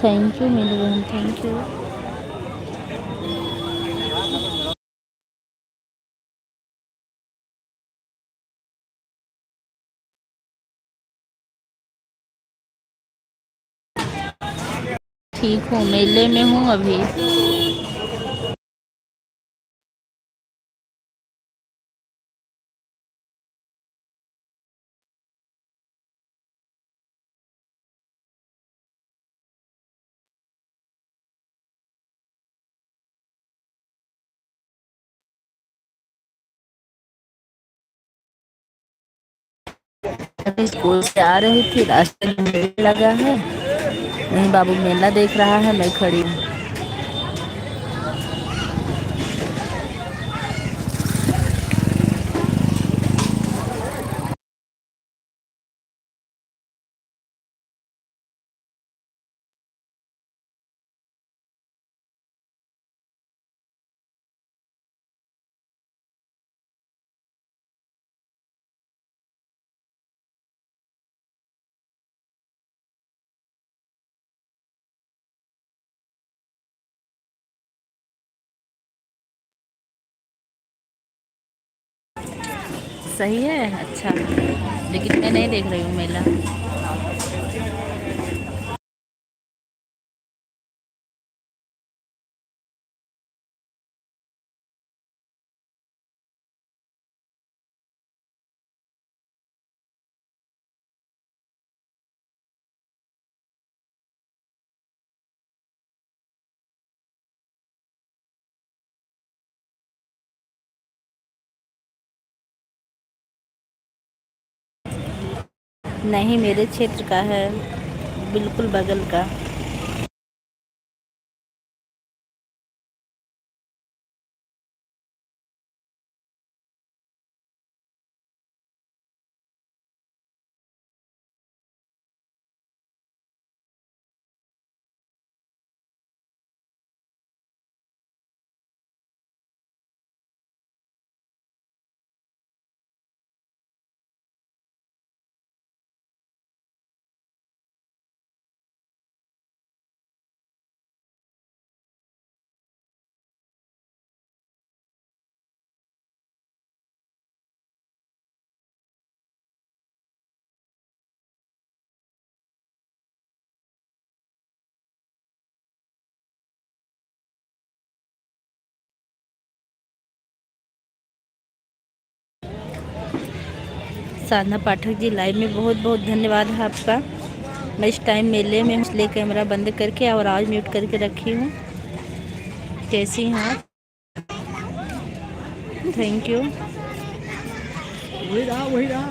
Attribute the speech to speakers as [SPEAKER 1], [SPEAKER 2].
[SPEAKER 1] Thank you मेरी बहन, thank you. ठीक हूँ, मेले में हूँ अभी। अभी स्कूल से आ रही थी, रास्ते में मेला लगा है, वहीं बाबू मेला देख रहा है, मैं खड़ी हूँ। सही है, अच्छा, लेकिन मैं नहीं देख रही हूँ मेला। नहीं, मेरे क्षेत्र का है, बिल्कुल बगल का। साधना पाठक जी, लाइव में बहुत बहुत धन्यवाद है आपका। मैं इस टाइम मेले में हूँ, इसलिए कैमरा बंद करके और आवाज़ म्यूट करके रखी हूँ। कैसी हैं आप? Thank you.
[SPEAKER 2] वही रहा।